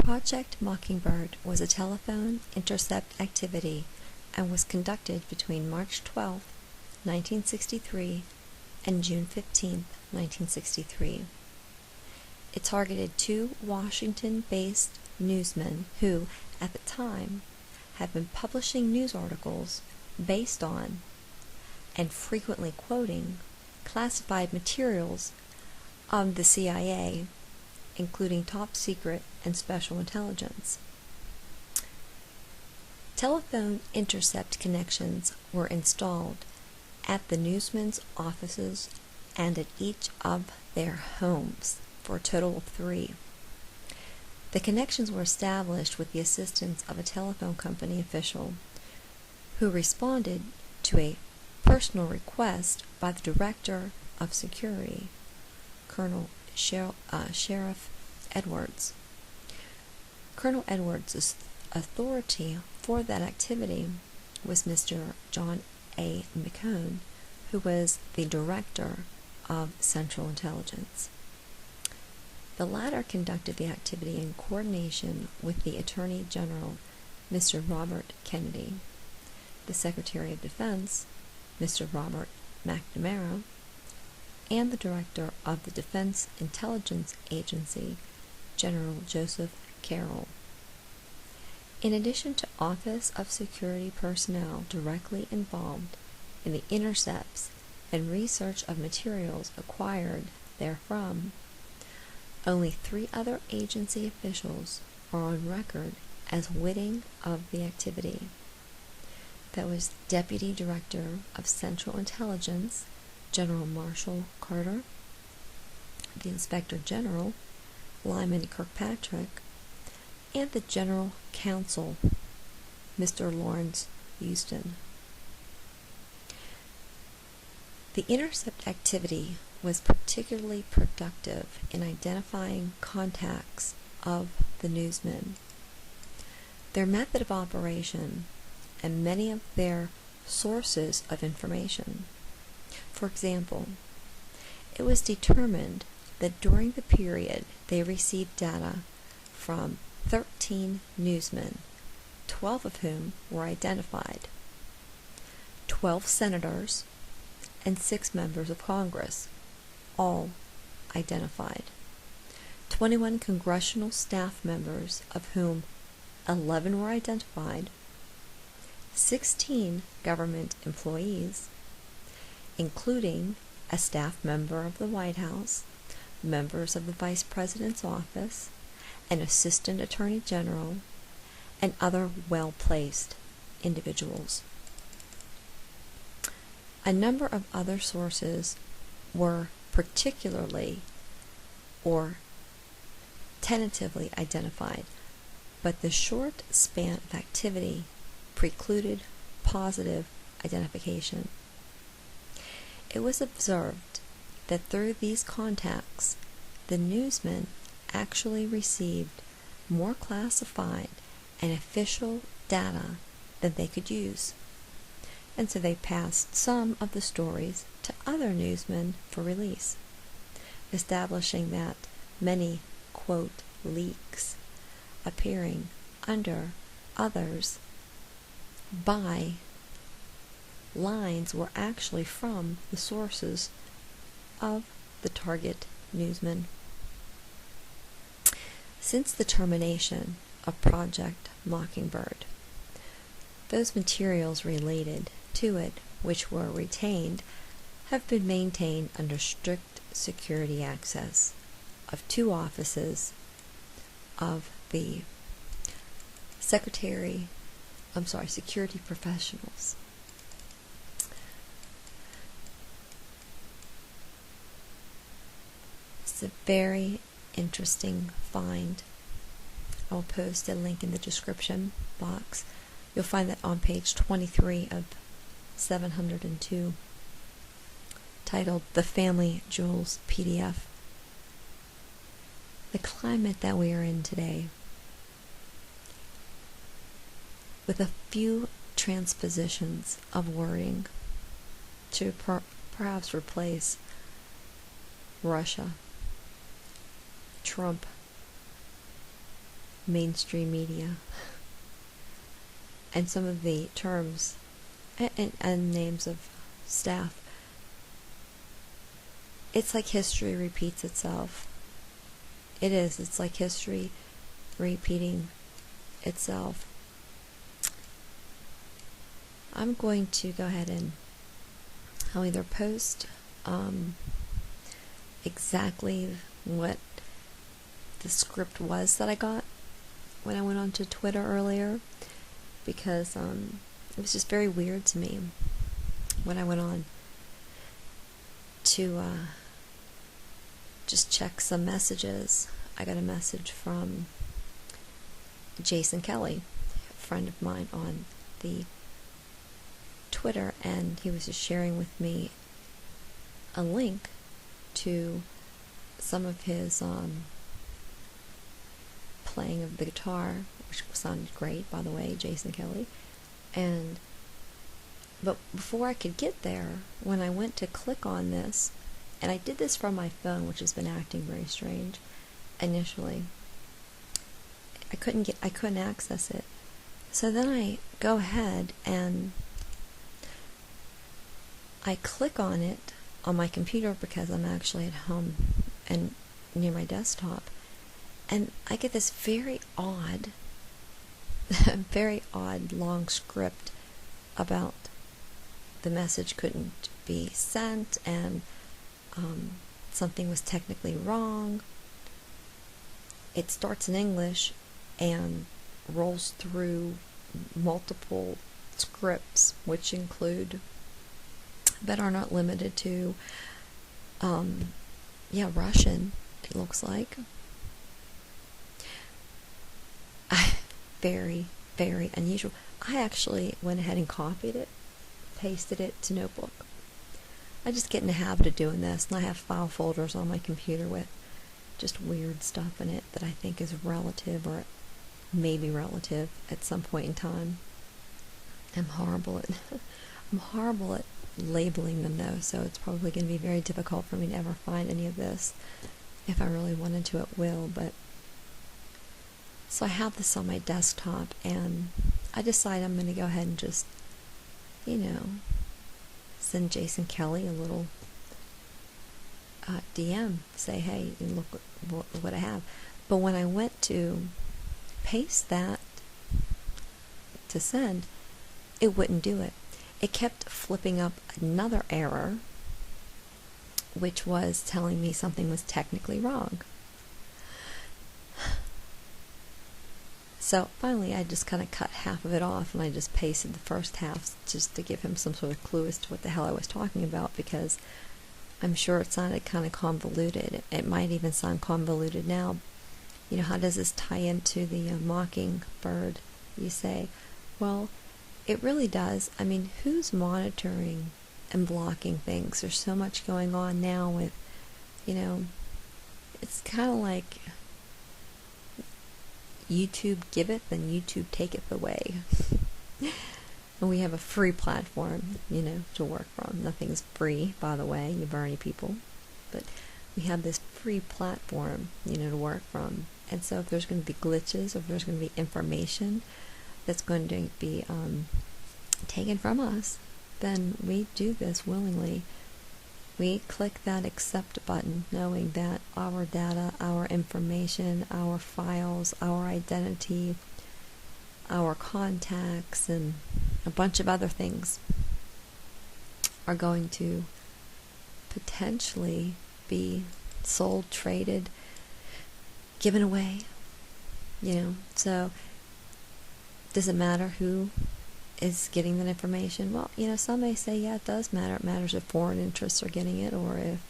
Project Mockingbird was a telephone intercept activity and was conducted between March 12, 1963 and June 15, 1963. It targeted two Washington-based newsmen who, at the time, had been publishing news articles based on and frequently quoting classified materials of the CIA, including top secret and special intelligence. Telephone intercept connections were installed at the newsmen's offices and at each of their homes, for a total of 3. The connections were established with the assistance of a telephone company official who responded to a personal request by the Director of Security, Colonel Sheriff Edwards. Colonel Edwards' authority for that activity was Mr. John A. McCone, who was the Director of Central Intelligence. The latter conducted the activity in coordination with the Attorney General, Mr. Robert Kennedy, the Secretary of Defense, Mr. Robert McNamara, and the Director of the Defense Intelligence Agency, General Joseph Carroll. In addition to Office of Security personnel directly involved in the intercepts and research of materials acquired therefrom, only 3 other agency officials are on record as witting of the activity. That was Deputy Director of Central Intelligence, General Marshall Carter, the Inspector General, Lyman Kirkpatrick, and the General Counsel, Mr. Lawrence Houston. The intercept activity was particularly productive in identifying contacts of the newsmen. Their method of operation and many of their sources of information. For example, it was determined that during the period they received data from 13 newsmen, 12 of whom were identified, 12 senators, and 6 members of Congress, all identified, 21 congressional staff members, of whom 11 were identified, 16 government employees, including a staff member of the White House, members of the Vice President's office, an Assistant Attorney General, and other well-placed individuals. A number of other sources were particularly or tentatively identified, but the short span of activity precluded positive identification. It was observed that through these contacts, the newsmen actually received more classified and official data than they could use, and so they passed some of the stories to other newsmen for release, establishing that many, quote, leaks appearing under others by lines were actually from the sources of the target newsmen. Since the termination of Project Mockingbird, those materials related to it which were retained have been maintained under strict security access of 2 offices of the security professionals. It's a very interesting find. I'll post a link in the description box. You'll find that on page 23 of 702, titled The Family Jewels PDF. The climate that we are in today, with a few transpositions of wording to perhaps replace Russia, Trump, mainstream media. And some of the terms and names of staff, it's like history repeats itself. It is. It's like history repeating itself. I'm going to go ahead and I'll either post exactly what the script was that I got when I went onto Twitter earlier, because it was just very weird to me when I went on to just check some messages. I got a message from Jason Kelly, a friend of mine on the Twitter, and he was just sharing with me a link to some of his playing of the guitar, which sounded great, by the way, Jason Kelly. But before I could get there, when I went to click on this, and I did this from my phone, which has been acting very strange initially, I couldn't access it. So then I go ahead and I click on it on my computer, because I'm actually at home and near my desktop, and I get this very odd long script about the message couldn't be sent, and something was technically wrong. It starts in English and rolls through multiple scripts, which include, but are not limited to, Russian, it looks like. Very, very unusual. I actually went ahead and copied it, pasted it to Notebook. I just get in the habit of doing this, and I have file folders on my computer with just weird stuff in it that I think is relative, or maybe relative at some point in time. I'm horrible at labeling them, though, so it's probably going to be very difficult for me to ever find any of this. If I really wanted to, it will, but so I have this on my desktop, and I decide I'm going to go ahead and just, send Jason Kelly a little DM, say, hey, look what I have. But when I went to paste that to send, it wouldn't do it. It kept flipping up another error, which was telling me something was technically wrong. So finally I just kind of cut half of it off, and I just pasted the first half just to give him some sort of clue as to what the hell I was talking about, because I'm sure it sounded kind of convoluted. It might even sound convoluted now. How does this tie into the Mockingbird, you say? Well, it really does. I mean, who's monitoring and blocking things? There's so much going on now with, it's kind of like YouTube giveth and YouTube taketh away. And we have a free platform, to work from. Nothing's free, by the way, you Bernie people. But we have this free platform, to work from. And so if there's going to be glitches, or if there's going to be information that's going to be taken from us, then we do this willingly. We click that accept button, knowing that our data, our information, our files, our identity, our contacts, and a bunch of other things are going to potentially be sold, traded, given away. So does it matter who is getting that information? Well, some may say, yeah, it does matter. It matters if foreign interests are getting it, or if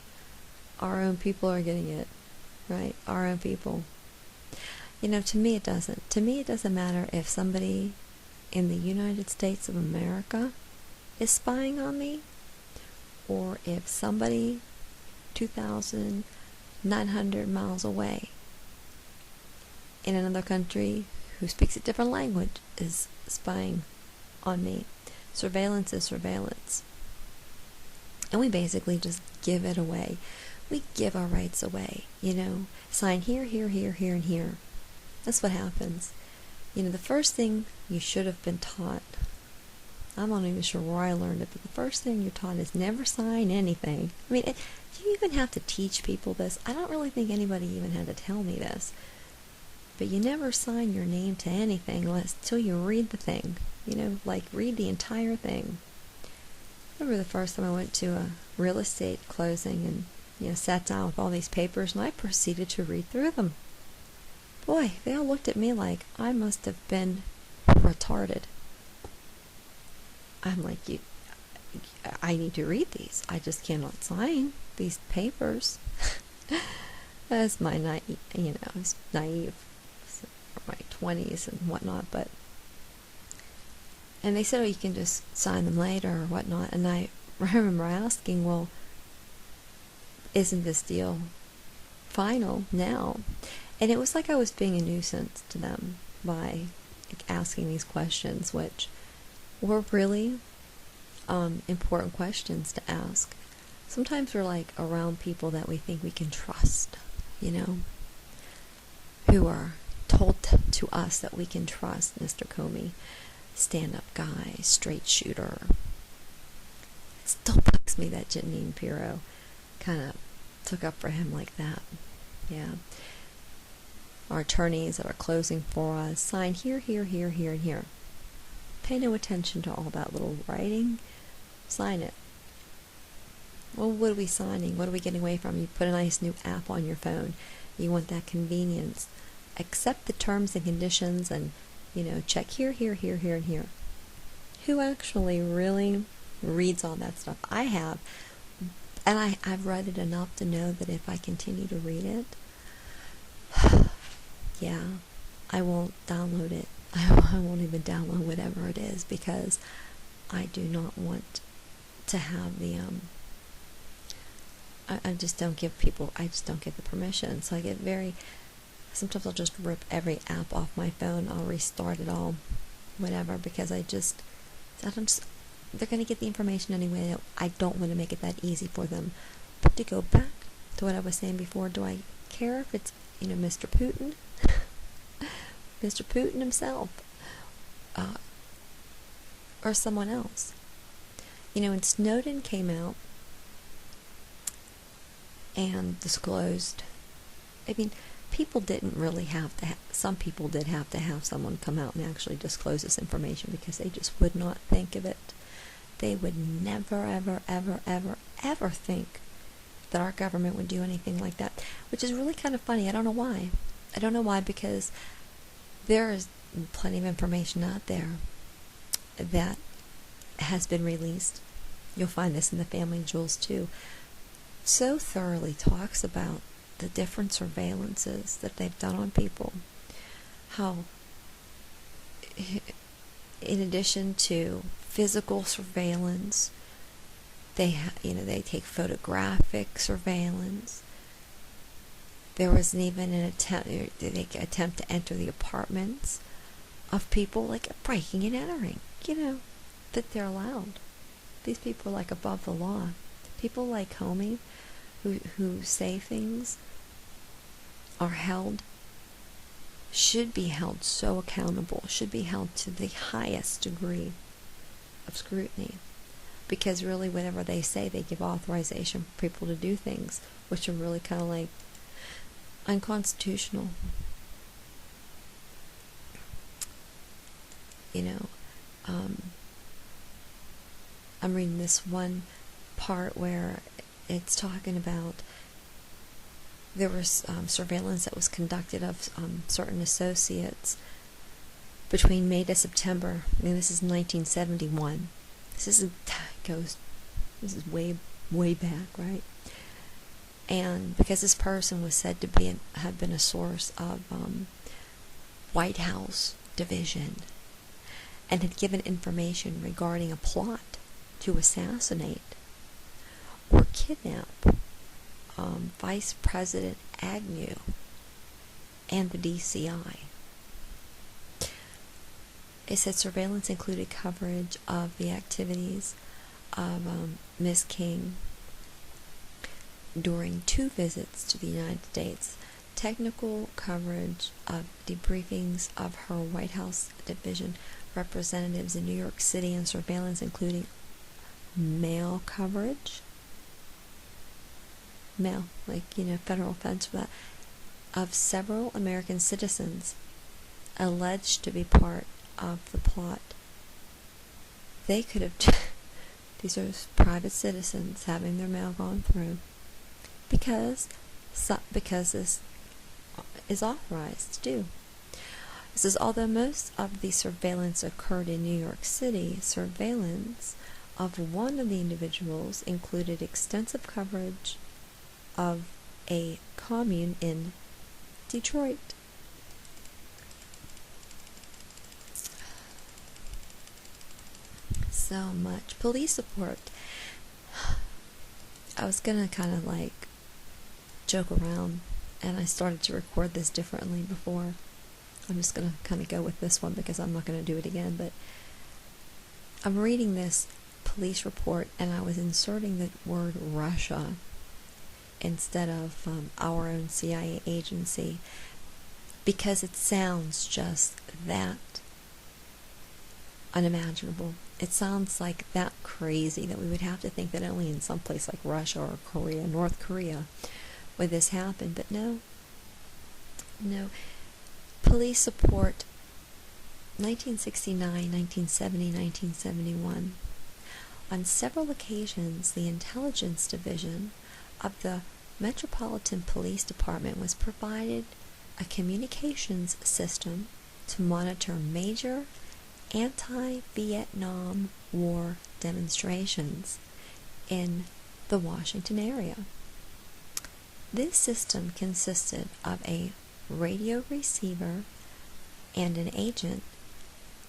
our own people are getting it, right? Our own people. To me it doesn't. To me it doesn't matter if somebody in the United States of America is spying on me, or if somebody 2,900 miles away in another country who speaks a different language is spying on me. Surveillance is surveillance. And we basically just give it away. We give our rights away, Sign here, here, here, here, and here. That's what happens. You know, the first thing you should have been taught, I'm not even sure where I learned it, but the first thing you're taught is never sign anything. I mean, do you even have to teach people this? I don't really think anybody even had to tell me this. But you never sign your name to anything until you read the thing. You know, like read the entire thing. I remember the first time I went to a real estate closing and, you know, sat down with all these papers and I proceeded to read through them. Boy, they all looked at me like I must have been retarded. I'm like, I need to read these. I just cannot sign these papers. That's my naive, you know, I was naive for my 20s and whatnot, but, and they said, oh, you can just sign them later or whatnot, and I remember asking, well, isn't this deal final now? And it was like I was being a nuisance to them by asking these questions, which were really important questions to ask. Sometimes we're like around people that we think we can trust, you know, who are told to us that we can trust. Mr. Comey, stand-up guy, straight shooter. It still bugs me that Janine Pirro kind of took up for him like that. Yeah. Our attorneys that are closing for us sign here, here, here, here, and here. Pay no attention to all that little writing. Sign it. Well, what are we signing? What are we getting away from? You put a nice new app on your phone. You want that convenience. Accept the terms and conditions and, you know, check here, here, here, here, and here. Who actually really reads all that stuff? I have. And I've read it enough to know that if I continue to read it, yeah, I won't download it. I won't even download whatever it is because I do not want to have the, I just don't give people, I just don't get the permission. So I get sometimes I'll just rip every app off my phone. I'll restart it all, whatever, because they're going to get the information anyway. I don't want to make it that easy for them. But to go back to what I was saying before, do I care if it's, you know, Mr. Putin? Mr. Putin himself, or someone else. You know, when Snowden came out and disclosed, I mean, people didn't really have to some people did have to have someone come out and actually disclose this information because they just would not think of it. They would never, ever, ever, ever, ever think that our government would do anything like that, which is really kind of funny. I don't know why. I don't know why, because there is plenty of information out there that has been released. You'll find this in the Family Jewels too. So thoroughly talks about the different surveillances that they've done on people. How, in addition to physical surveillance, they take photographic surveillance. There was even an attempt to enter the apartments of people, like breaking and entering. You know, that they're allowed. These people are like above the law. People like Comey, who say things, should be held so accountable, should be held to the highest degree of scrutiny. Because really, whatever they say, they give authorization for people to do things, which are really kind of like unconstitutional. You know, I'm reading this one part where it's talking about there was surveillance that was conducted of certain associates between May to September. I mean, this is 1971. This is way back, right? And because this person was said to have been a source of White House division and had given information regarding a plot to assassinate or kidnap Vice President Agnew and the DCI. It said surveillance included coverage of the activities of Ms. King during 2 visits to the United States. technical coverage of debriefings of her White House division representatives in New York City and surveillance, including mail coverage. Mail, federal offense for that, of several American citizens alleged to be part of the plot. They could have, these are private citizens having their mail gone through, because this is authorized to do. It says, although most of the surveillance occurred in New York City, surveillance of one of the individuals included extensive coverage of a commune in Detroit. So much police support. I was gonna kind of joke around, and I started to record this differently before. I'm just gonna kind of go with this one because I'm not gonna do it again, but I'm reading this police report and I was inserting the word Russia instead of our own CIA agency, because it sounds just that unimaginable. It sounds like that crazy that we would have to think that only in some place like Russia or Korea, North Korea, would this happen. But no. Police support 1969, 1970, 1971. On several occasions, the Intelligence Division of the Metropolitan Police Department was provided a communications system to monitor major anti-Vietnam War demonstrations in the Washington area. This system consisted of a radio receiver and an agent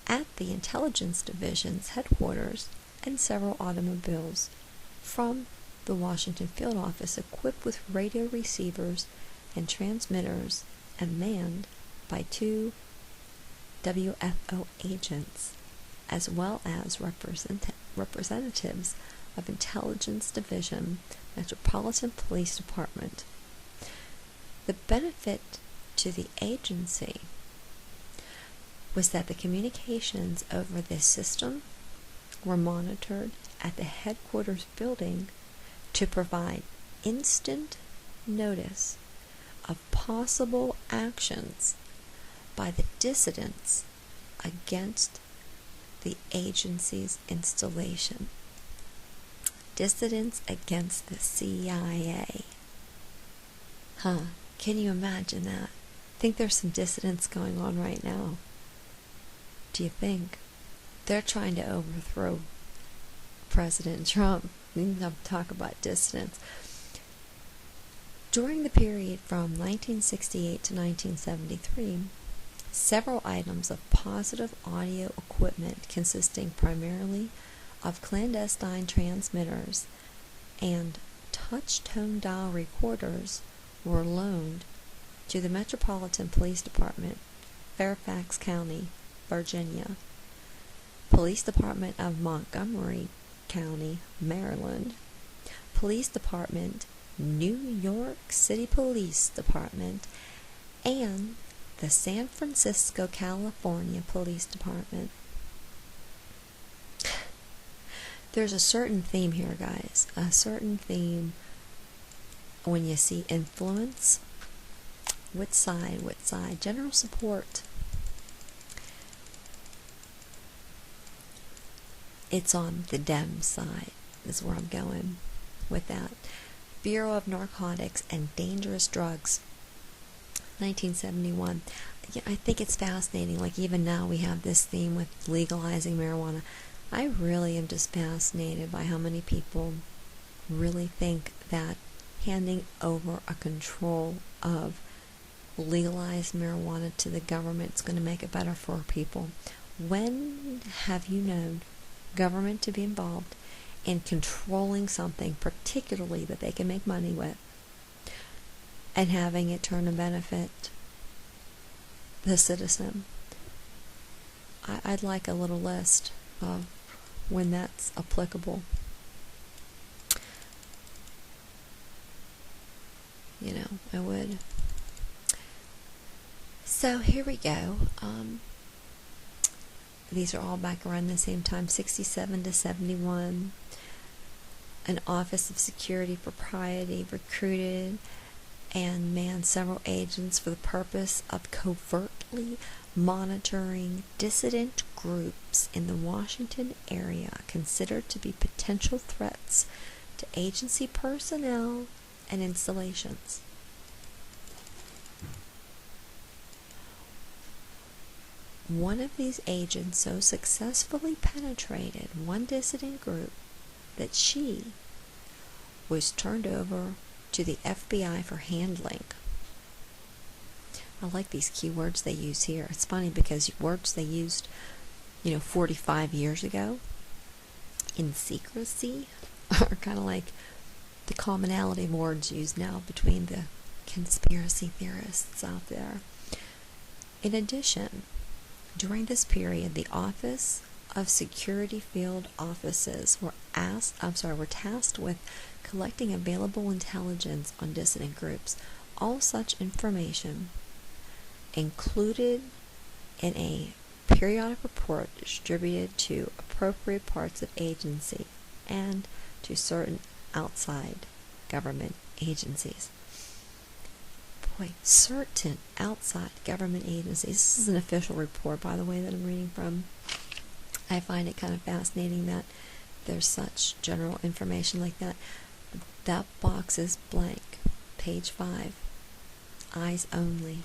at the Intelligence Division's headquarters, and several automobiles from the Washington field office equipped with radio receivers and transmitters and manned by 2 WFO agents, as well as representatives of Intelligence Division, Metropolitan Police Department. The benefit to the agency was that the communications over this system were monitored at the headquarters building to provide instant notice of possible actions by the dissidents against the agency's installation. Dissidents against the CIA. Can you imagine that? Think there's some dissidents going on right now? Do you think? They're trying to overthrow President Trump. We can talk about dissidents. During the period from 1968 to 1973, several items of positive audio equipment consisting primarily of clandestine transmitters and touch-tone dial recorders were loaned to the Metropolitan Police Department, Fairfax County, Virginia, Police Department of Montgomery County, Maryland, Police Department, New York City Police Department, and the San Francisco, California Police Department. There's a certain theme here, guys. A certain theme when you see influence. Which side? Which side? General support. It's on the Dem side, is where I'm going with that. Bureau of Narcotics and Dangerous Drugs, 1971. I think it's fascinating. Even now we have this theme with legalizing marijuana. I really am just fascinated by how many people really think that handing over a control of legalized marijuana to the government is going to make it better for people. When have you known government to be involved in controlling something, particularly that they can make money with, and having it turn to benefit the citizen? I'd like a little list of when that's applicable. I would. So here we go. These are all back around the same time, 67 to 71. An Office of Security Propriety recruited and manned several agents for the purpose of covertly monitoring dissident groups in the Washington area considered to be potential threats to agency personnel and installations. One of these agents so successfully penetrated one dissident group that she was turned over to the FBI for handling. I like these keywords they use here. It's funny because words they used, 45 years ago in secrecy are kind of like the commonality of words used now between the conspiracy theorists out there. In addition, during this period, the Office of Security Field Offices were tasked with collecting available intelligence on dissident groups. All such information included in a periodic report distributed to appropriate parts of agency and to certain outside government agencies. Boy, certain outside government agencies. This is an official report, by the way, that I'm reading from. I find it kind of fascinating that there's such general information like that. That box is blank. Page 5. Eyes only.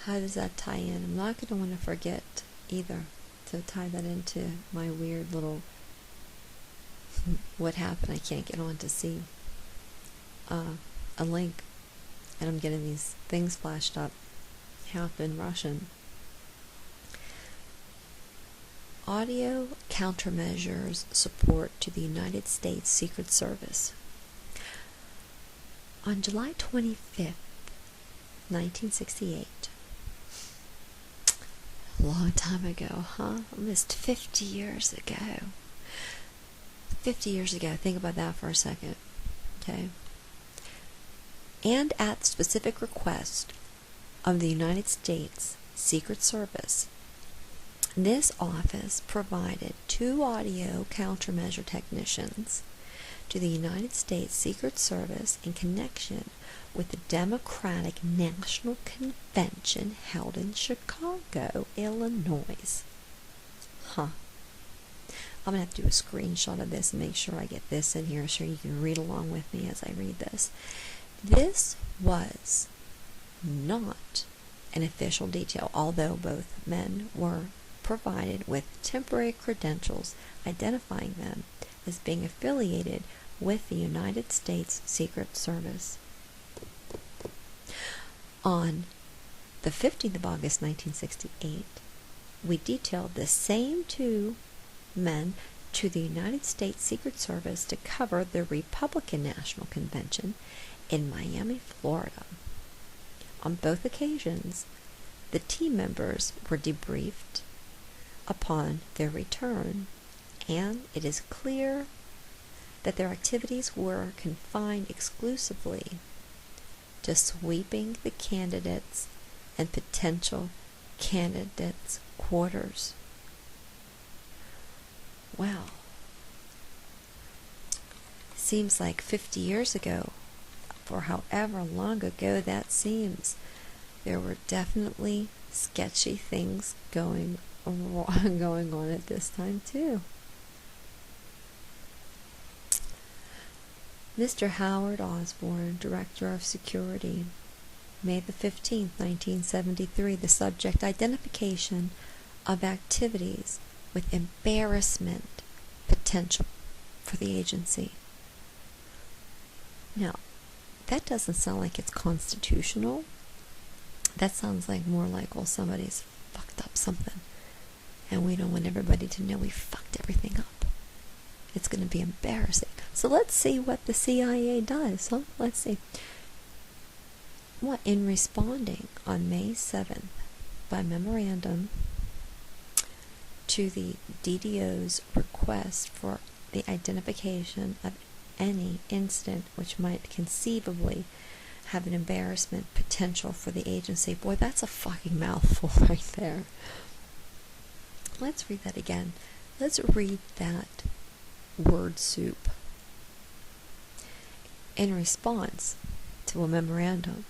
How does that tie in? I'm not going to want to forget either to tie that into my weird little what happened. I can't get on to see a link, and I'm getting these things flashed up, half in Russian. Audio countermeasures support to the United States Secret Service. On July 25th, 1968, a long time ago, almost 50 years ago. 50 years ago, think about that for a second, okay? And at specific request of the United States Secret Service, this office provided 2 audio countermeasure technicians to the United States Secret Service in connection with the Democratic National Convention held in Chicago, Illinois. I'm going to have to do a screenshot of this and make sure I get this in here so you can read along with me as I read this. This was not an official detail, although both men were provided with temporary credentials identifying them as being affiliated with the United States Secret Service. On the 15th of August 1968, we detailed the same 2 men to the United States Secret Service to cover the Republican National Convention in Miami, Florida. On both occasions, the team members were debriefed upon their return, and it is clear that their activities were confined exclusively to sweeping the candidates and potential candidates' quarters. Well, seems like 50 years ago, for however long ago that seems, there were definitely sketchy things going on at this time too. Mr. Howard Osborne, Director of Security, May the 15th, 1973, the subject identification of activities with embarrassment potential for the agency. Now, that doesn't sound like it's constitutional. That sounds like more like, well, somebody's fucked up something, and we don't want everybody to know we fucked everything up. It's going to be embarrassing. So let's see what the CIA does. Let's see. In responding on May 7th by memorandum to the DDO's request for the identification of any incident which might conceivably have an embarrassment potential for the agency. Boy, that's a fucking mouthful right there. Let's read that again. Let's read that word soup. In response to a memorandum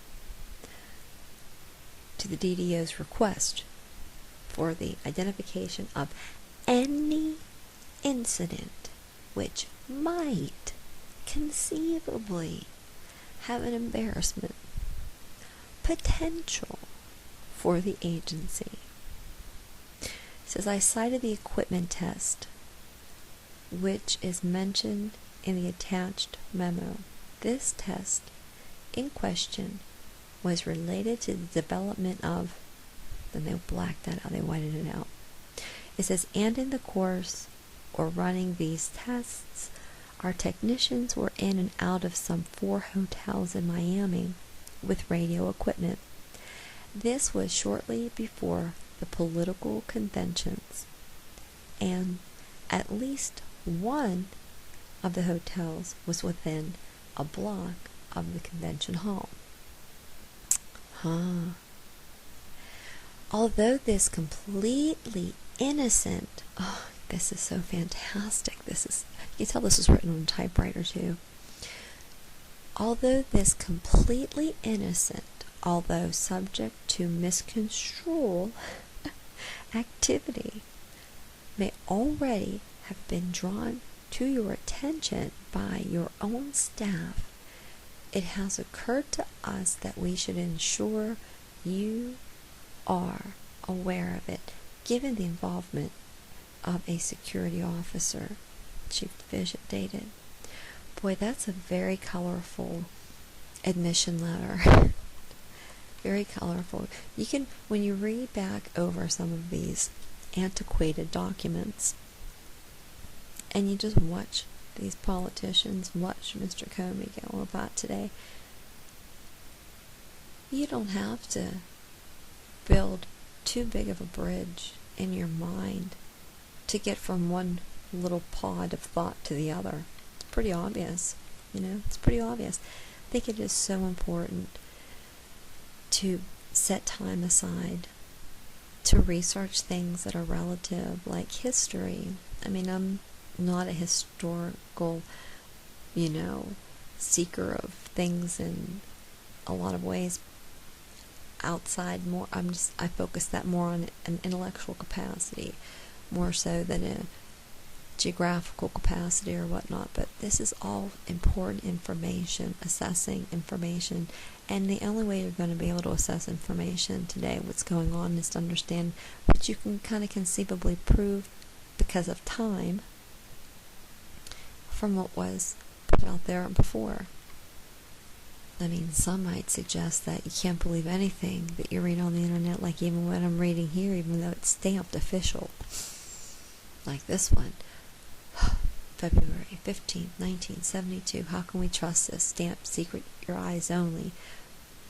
to the DDO's request for the identification of any incident which might conceivably have an embarrassment potential for the agency. It says, I cited the equipment test which is mentioned in the attached memo. This test in question was related to the development of, then they blacked that out, they whited it out. It says, and in the course or running these tests, our technicians were in and out of some 4 hotels in Miami with radio equipment. This was shortly before the political conventions, and at least one of the hotels was within a block of the convention hall. Although this completely innocent, this is so fantastic. You can tell this was written on a typewriter too. Although this completely innocent, although subject to misconstrual activity may already have been drawn to your attention by your own staff, it has occurred to us that we should ensure you are aware of it, given the involvement of a security officer, Chief Division dated. Boy, that's a very colorful admission letter. Very colorful. You can, when you read back over some of these antiquated documents, and you just watch these politicians, watch Mr. Comey go about today, you don't have to build too big of a bridge in your mind to get from one little pod of thought to the other. It's pretty obvious, it's pretty obvious. I think it is so important to set time aside to research things that are relative, like history. I mean, I'm not a historical, seeker of things in a lot of ways outside. More, I focus that more on an intellectual capacity, more so than a geographical capacity or whatnot. But this is all important information, assessing information, and the only way you're going to be able to assess information today, what's going on, is to understand what you can kind of conceivably prove because of time from what was put out there before. I mean, some might suggest that you can't believe anything that you read on the internet, like even what I'm reading here, even though it's stamped official. Like this one. February 15th, 1972. How can we trust this? Stamped secret, your eyes only.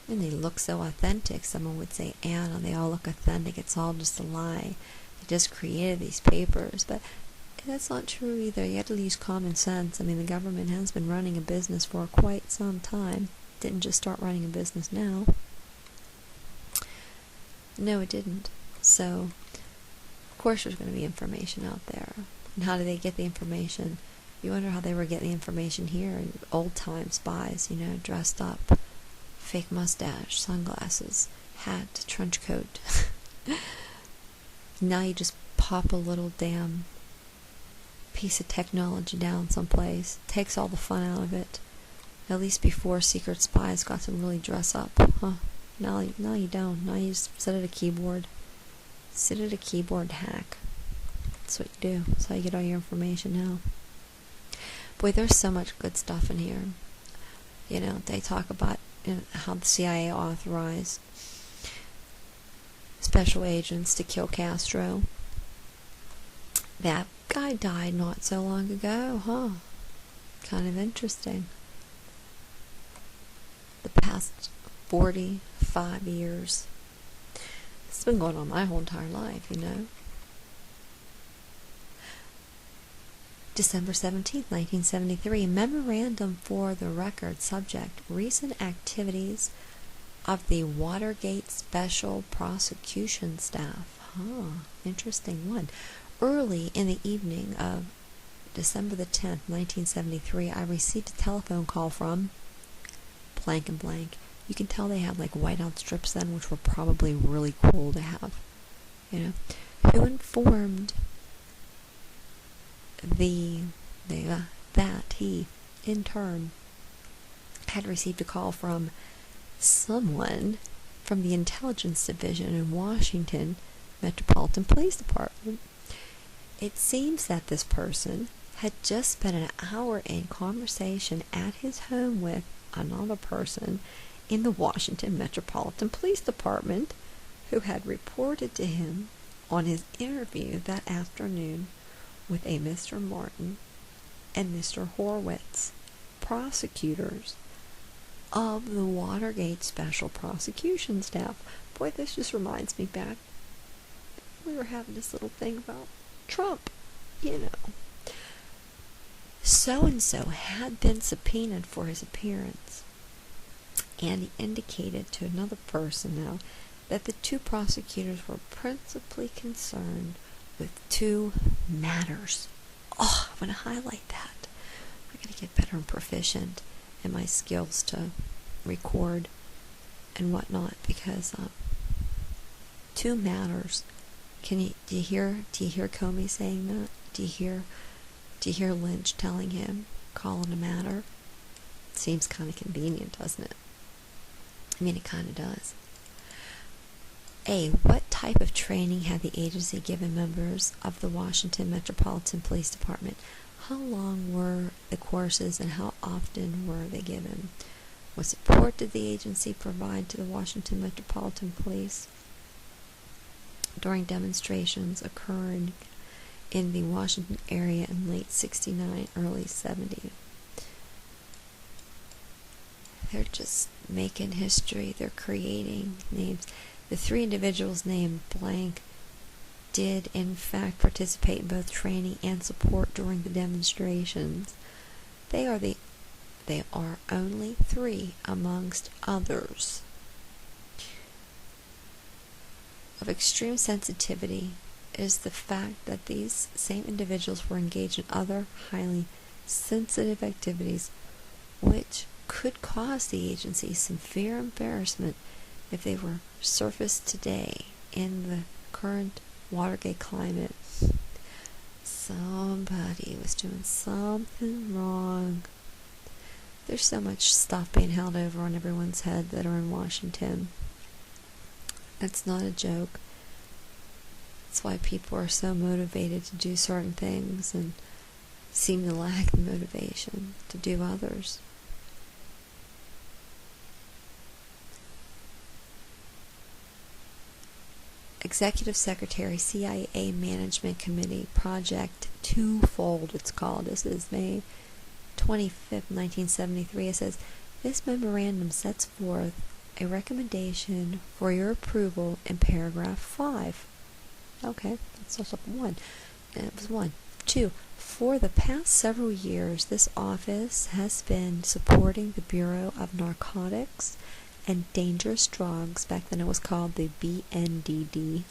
And they look so authentic. Someone would say, Anna, they all look authentic. It's all just a lie. They just created these papers. But that's not true either. You have to use common sense. I mean, the government has been running a business for quite some time. It didn't just start running a business now. No, it didn't. So, of course there's going to be information out there. And how do they get the information? You wonder how they were getting the information here. Old-time spies, dressed up. Fake mustache, sunglasses, hat, trench coat. Now you just pop a little damn piece of technology down someplace. Takes all the fun out of it. At least before, secret spies got to really dress up. Now you don't. Now you just sit at a keyboard. Sit at a keyboard, hack. That's what you do. That's how you get all your information now. Boy, there's so much good stuff in here. They talk about how the CIA authorized special agents to kill Castro. That guy died not so long ago, Kind of interesting. The past 45 years. It's been going on my whole entire life, December 17th, 1973, memorandum for the record, subject, recent activities of the Watergate Special Prosecution Staff. Interesting one. Early in the evening of December the 10th, 1973, I received a telephone call from blank and blank. You can tell they had like whiteout strips then, which were probably really cool to have, who informed that he, in turn, had received a call from someone from the Intelligence Division in Washington Metropolitan Police Department. It seems that this person had just spent an hour in conversation at his home with another person in the Washington Metropolitan Police Department who had reported to him on his interview that afternoon with a Mr. Martin and Mr. Horwitz, prosecutors of the Watergate Special Prosecution Staff. Boy, this just reminds me back. We were having this little thing about Trump, So-and-so had been subpoenaed for his appearance, and he indicated to another person now that the two prosecutors were principally concerned with two matters. I want to highlight that. I'm going to get better and proficient in my skills to record and whatnot, because two matters. Do you hear Comey saying that? Do you hear Lynch telling him, call it a matter? Seems kind of convenient, doesn't it? I mean, it kind of does. A. What type of training had the agency given members of the Washington Metropolitan Police Department? How long were the courses and how often were they given? What support did the agency provide to the Washington Metropolitan Police during demonstrations occurring in the Washington area in late 69, early 70? They're just making history. They're creating names. The three individuals named blank did in fact participate in both training and support during the demonstrations. They are only three amongst others. Of extreme sensitivity is the fact that these same individuals were engaged in other highly sensitive activities which could cause the agency severe embarrassment if they were surfaced today in the current Watergate climate. Somebody was doing something wrong. There's so much stuff being held over on everyone's head that are in Washington. It's not a joke. That's why people are so motivated to do certain things and seem to lack the motivation to do others. Executive Secretary, CIA Management Committee, Project Twofold, it's called. This is May 25th, 1973. It says, this memorandum sets forth a recommendation for your approval in paragraph 5. Okay, that's also one. It was 1. 2. For the past several years, this office has been supporting the Bureau of Narcotics and Dangerous Drugs, back then it was called the BNDD,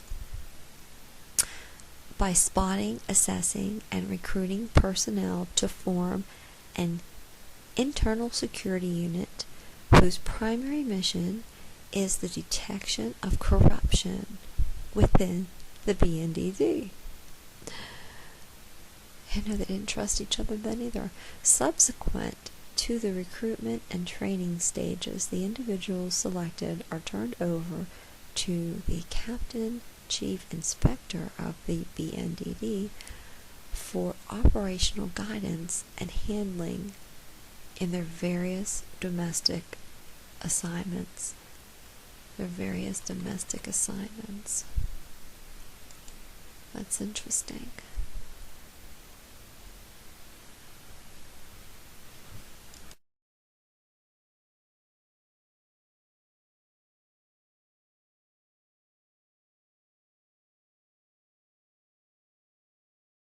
by spotting, assessing, and recruiting personnel to form an internal security unit whose primary mission is the detection of corruption within the BNDD. I know they didn't trust each other then either. Subsequent to the recruitment and training stages, the individuals selected are turned over to the Captain Chief Inspector of the BNDD for operational guidance and handling in their various domestic assignments. That's interesting.